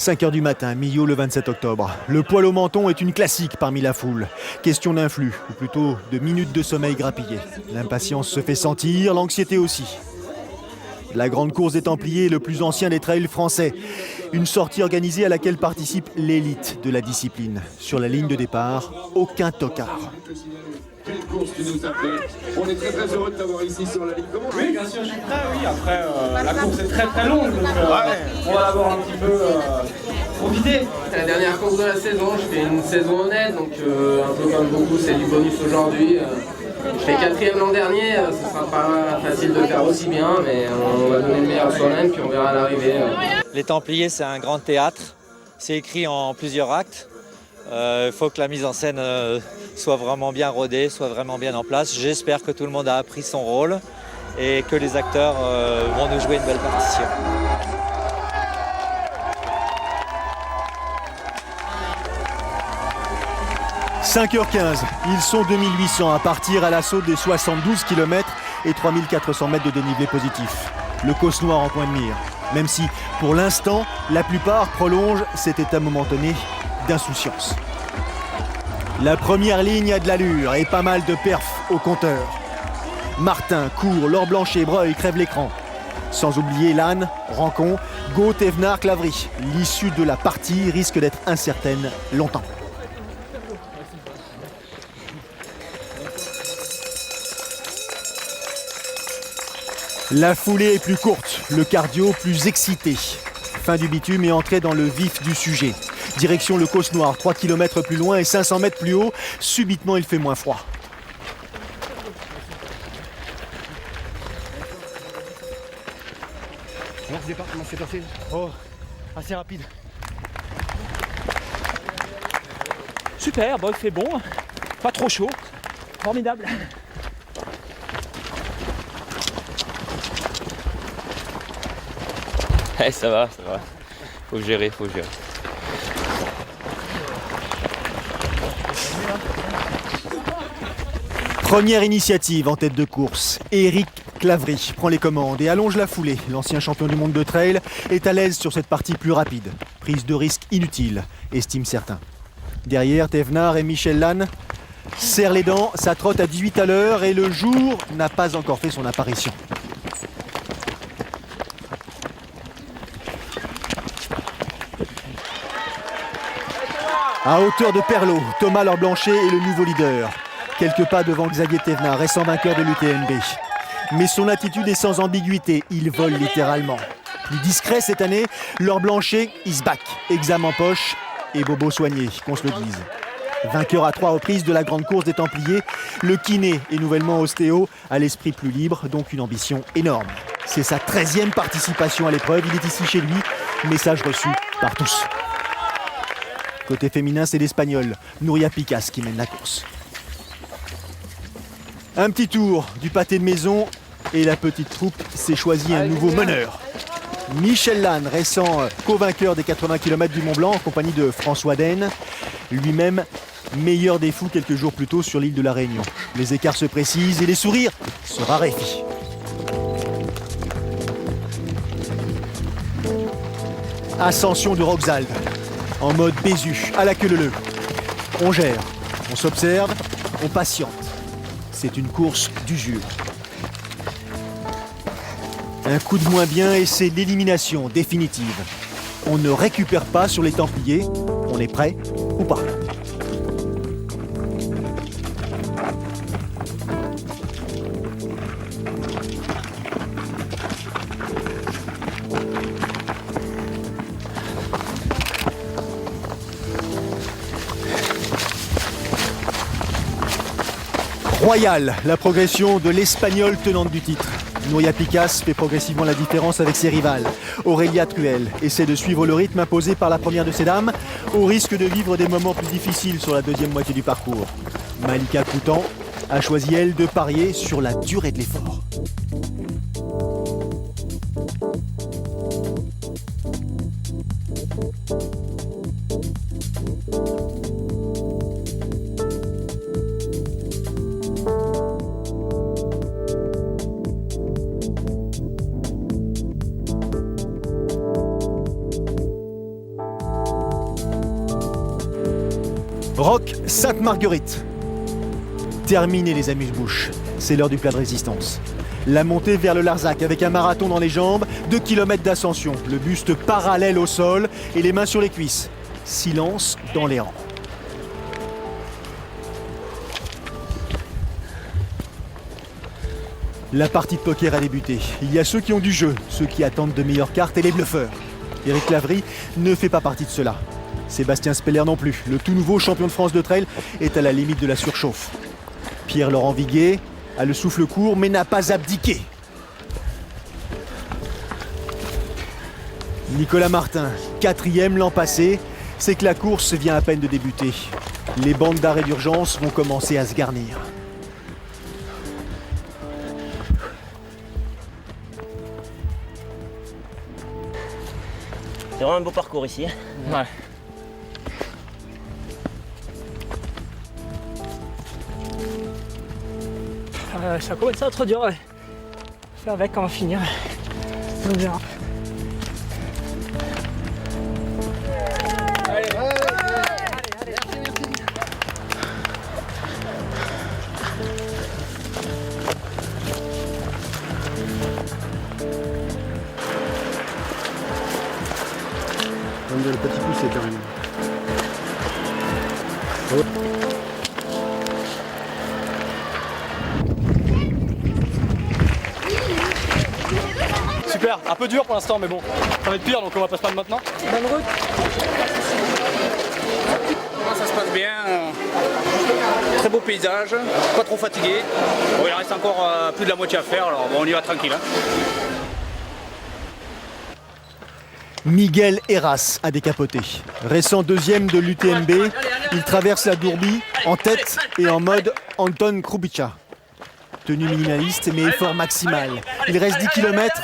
5 heures du matin, Millau le 27 octobre. Le poil au menton est une classique parmi la foule. Question d'influx, ou plutôt de minutes de sommeil grappillées. L'impatience se fait sentir, l'anxiété aussi. La grande course des Templiers est le plus ancien des trails français. Une sortie organisée à laquelle participe l'élite de la discipline. Sur la ligne de départ, aucun tocard. Quelle course tu nous as fait. On est très heureux de t'avoir ici sur la ligne. Comment oui, bien sûr, je suis prêt, oui. Après, la course est très longue, donc on va l'avoir un petit peu profité. C'est la dernière course de la saison, je fais une saison honnête, donc un peu comme beaucoup, c'est du bonus aujourd'hui. Je fais 4e l'an dernier, ce sera pas facile de faire aussi bien, mais on va donner le meilleur de soi-même, puis on verra à l'arrivée. Les Templiers, c'est un grand théâtre, c'est écrit en plusieurs actes. Il faut que la mise en scène soit vraiment bien rodée, soit vraiment bien en place. J'espère que tout le monde a appris son rôle et que les acteurs vont nous jouer une belle partition. « 5h15, ils sont 2800 à partir à l'assaut des 72 km et 3400 mètres de dénivelé positif. Le causse noir en point de mire, même si, pour l'instant, la plupart prolongent cet état momentané d'insouciance. La première ligne a de l'allure et pas mal de perfs au compteur. Martin, Cour, Laure Blanchet, Breuil crèvent l'écran. Sans oublier Lannes, Rancon, Gaut, Thévenard, Clavry. L'issue de la partie risque d'être incertaine longtemps. La foulée est plus courte, le cardio plus excité. Fin du bitume et entrée dans le vif du sujet. Direction le Causse Noir, 3 km plus loin et 500 mètres plus haut. Subitement, il fait moins froid. Alors, au départ, comment c'est passé? Oh, assez rapide. Super, bon, il fait bon, pas trop chaud, formidable. Ouais, ça va. Faut gérer. Première initiative en tête de course. Éric Clavry prend les commandes et allonge la foulée. L'ancien champion du monde de trail est à l'aise sur cette partie plus rapide. Prise de risque inutile, estiment certains. Derrière, Thévenard et Michel Lannes serrent les dents, ça trotte à 18 à l'heure et le jour n'a pas encore fait son apparition. À hauteur de Perlot, Thomas Laure Blanchet est le nouveau leader. Quelques pas devant Xavier Thévenard, récent vainqueur de l'UTMB. Mais son attitude est sans ambiguïté, il vole littéralement. Plus discret cette année, Laure Blanchet is back. Examen en poche et bobo soigné, qu'on se le dise. Vainqueur à 3 reprises de la grande course des Templiers, le kiné et nouvellement ostéo a l'esprit plus libre, donc une ambition énorme. C'est sa 13e participation à l'épreuve, il est ici chez lui, message reçu par tous. Côté féminin, c'est l'Espagnol, Nuria Picas, qui mène la course. Un petit tour du pâté de maison et la petite troupe s'est choisi un nouveau meneur. Michel Lannes, récent co-vainqueur des 80 km du Mont Blanc en compagnie de François Denne, lui-même meilleur des fous quelques jours plus tôt sur l'île de la Réunion. Les écarts se précisent et les sourires se raréfient. Ascension de Roxalde, en mode Bézu, à la queue leu. On gère, on s'observe, on patiente. C'est une course d'usure. Un coup de moins bien et c'est l'élimination définitive. On ne récupère pas sur les Templiers, on est prêt ou pas. Royal, la progression de l'Espagnole tenante du titre. Nuria Picas fait progressivement la différence avec ses rivales. Aurélia Truel essaie de suivre le rythme imposé par la première de ces dames, au risque de vivre des moments plus difficiles sur la deuxième moitié du parcours. Malika Coutan a choisi, elle, de parier sur la durée de l'effort. Roque Sainte-Marguerite. Terminez les amuse-bouches, c'est l'heure du plat de résistance. La montée vers le Larzac avec un marathon dans les jambes, 2 km d'ascension, le buste parallèle au sol et les mains sur les cuisses. Silence dans les rangs. La partie de poker a débuté. Il y a ceux qui ont du jeu, ceux qui attendent de meilleures cartes et les bluffeurs. Éric Lavry ne fait pas partie de ceux-là. Sébastien Speller non plus. Le tout nouveau champion de France de trail est à la limite de la surchauffe. Pierre-Laurent Viguet a le souffle court mais n'a pas abdiqué. Nicolas Martin, 4e l'an passé, c'est que la course vient à peine de débuter. Les bandes d'arrêt d'urgence vont commencer à se garnir. C'est vraiment un beau parcours ici. Ouais. Ça commence à être dur. Ouais. Fais avec, on va finir. On verra. Le petit poussé quand même. Super, un peu dur pour l'instant, mais bon, ça va être pire, donc on va pas se prendre maintenant. Bonne route. Ça se passe bien, très beau paysage, pas trop fatigué. Bon, il reste encore plus de la moitié à faire, alors bon, on y va tranquille. Hein. Miguel Heras a décapoté. Récent 2e de l'UTMB, il traverse la Dourbie en tête et en mode Anton Krupicka. Tenue minimaliste mais effort maximal. Il reste 10 km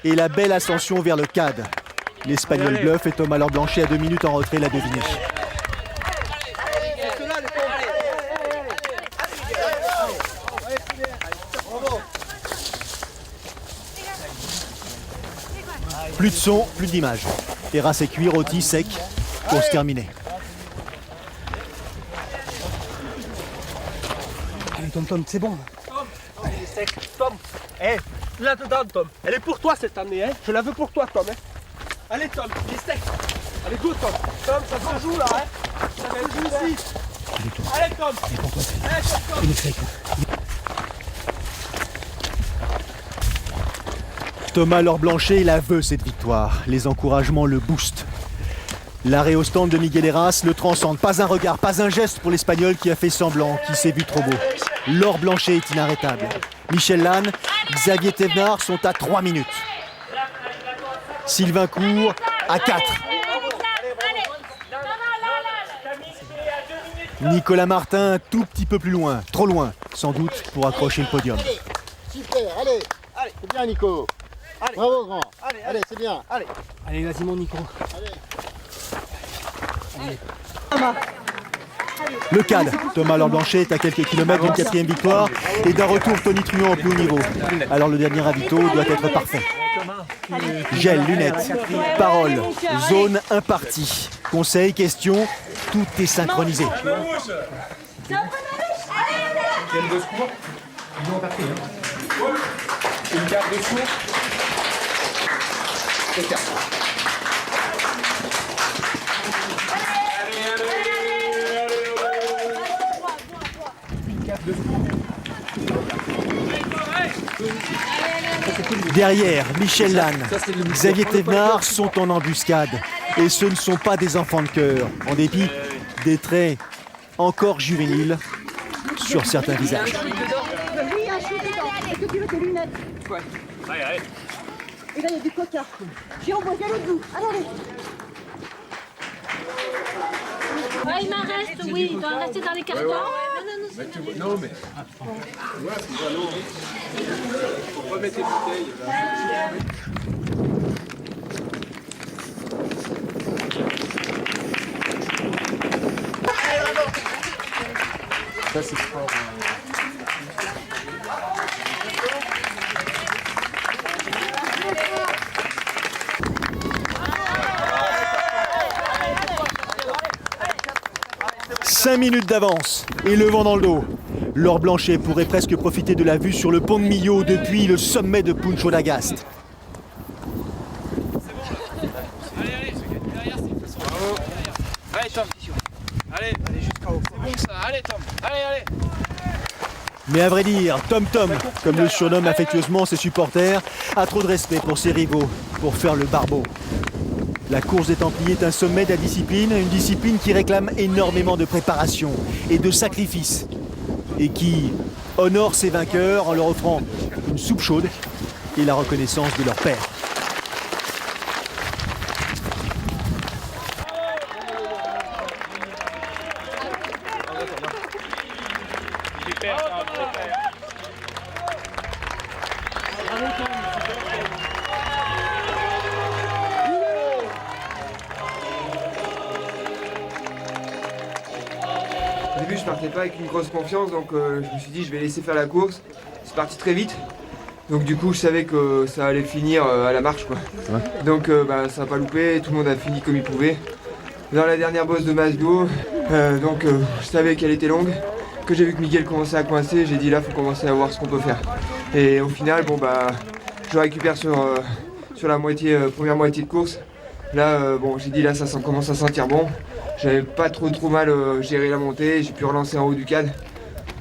et la belle ascension vers le CAD. L'Espagnol bluff et Thomas Lorblanchet à 2 minutes en retrait l'a deviné. Plus de son, plus d'image. Heras et cuir, rôti, sec, course terminée. Allez, Tom, c'est bon. Allez, sec. Tom, là-dedans, Tom. Elle est pour toi cette année, hein. Je la veux pour toi, Tom. Hein. Allez, Tom, il est sec. Allez, go, Tom. Tom, ça se joue là, hein. Ça se joue ici. Allez, Tom. Allez, Tom. Thomas Lorblanchet la veut cette victoire. Les encouragements le boostent. L'arrêt au stand de Miguel Heras le transcende. Pas un regard, pas un geste pour l'Espagnol qui a fait semblant, qui s'est vu trop beau. Lorblanchet est inarrêtable. Michel Lannes, Xavier Thévenard sont à 3 minutes. Sylvain Court à 4. Nicolas Martin un tout petit peu plus loin, trop loin, sans doute pour accrocher le podium. Super, allez, c'est bien Nico. Allez. Bravo grand. Allez, c'est bien. Allez, vas-y mon Nico. Le CAD, Thomas Lorblanchet est à quelques kilomètres d'une 4e victoire et d'un retour tonitruant au plus haut niveau. Alors le dernier ravito doit être parfait. Gel, lunettes, paroles, zone impartie. Conseils, questions, tout est synchronisé. Quel de secours? Ils n'ont pas pris. Une carte de secours. C'est carte. Derrière, Michel Lannes, Xavier Thévenard sont en embuscade. Et ce ne sont pas des enfants de cœur, en dépit des traits encore juvéniles sur certains visages. Oui, un chou dedans. Est-ce que tu veux tes lunettes? Ouais, allez. Et là, il y a du coca. J'ai emboîté l'autre bout. Allez. Ouais, il m'en reste, oui. Il doit en rester dans les cartons. Non, mais. On va mettre les bouteilles. Ça c'est fort. 5 minutes d'avance et le vent dans le dos. Laure Blanchet pourrait presque profiter de la vue sur le pont de Millau depuis le sommet de Puncho d'Agast. Allez Tom, allez jusqu'en haut. C'est bon ça, allez Tom, allez. Mais à vrai dire, Tom Tom, comme le surnomment affectueusement ses supporters, a trop de respect pour ses rivaux, pour faire le barbeau. La course des Templiers est un sommet de la discipline, une discipline qui réclame énormément de préparation et de sacrifice, et qui honore ses vainqueurs en leur offrant une soupe chaude et la reconnaissance de leur père. Au début, je partais pas avec une grosse confiance, donc je me suis dit je vais laisser faire la course. C'est parti très vite, donc du coup je savais que ça allait finir à la marche quoi. Ouais. Donc ça n'a pas loupé, tout le monde a fini comme il pouvait. Dans la dernière bosse de Masgo, je savais qu'elle était longue. Que j'ai vu que Miguel commençait à coincer, j'ai dit là faut commencer à voir ce qu'on peut faire. Et au final je récupère sur la première moitié de course. Là j'ai dit là ça commence à sentir bon. J'avais pas trop mal géré la montée, j'ai pu relancer en haut du cadre.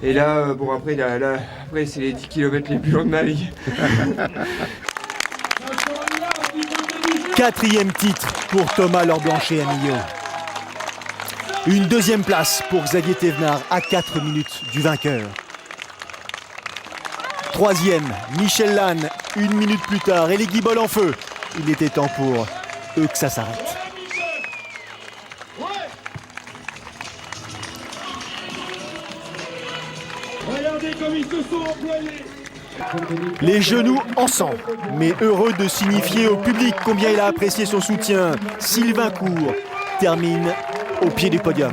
Et là, après c'est les 10 km les plus longs de ma vie. 4e titre pour Thomas Laure Blanchet à Millau. Une 2e place pour Xavier Thévenard à 4 minutes du vainqueur. 3e, Michel Lannes, 1 minute plus tard, et les guibolles en feu. Il était temps pour eux que ça s'arrête. Regardez comme ils se sont employés. Les genoux en sang, mais heureux de signifier au public combien il a apprécié son soutien. Sylvain Court termine au pied du podium.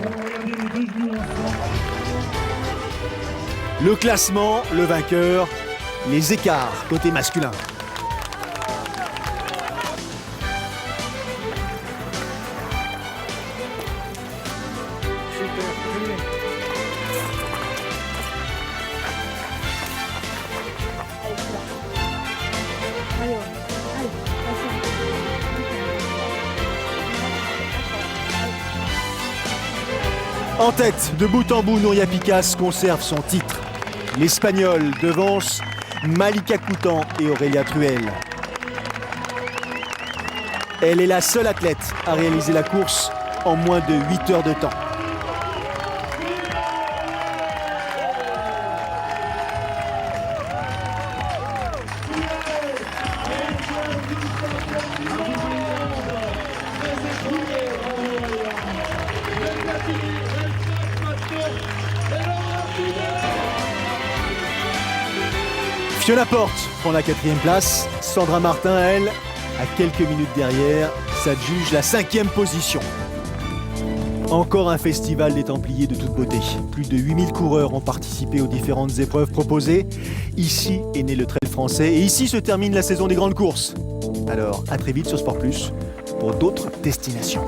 Le classement, le vainqueur, les écarts côté masculin. En tête, de bout en bout, Nouria Picasse conserve son titre. L'Espagnol devance Malika Coutan et Aurélia Truel. Elle est la seule athlète à réaliser la course en moins de 8 heures de temps. Fiona Porte prend la 4e place. Sandra Martin, elle, à quelques minutes derrière, s'adjuge la 5e position. Encore un festival des Templiers de toute beauté. Plus de 8000 coureurs ont participé aux différentes épreuves proposées. Ici est né le trail français et ici se termine la saison des grandes courses. Alors, à très vite sur Sport Plus pour d'autres destinations.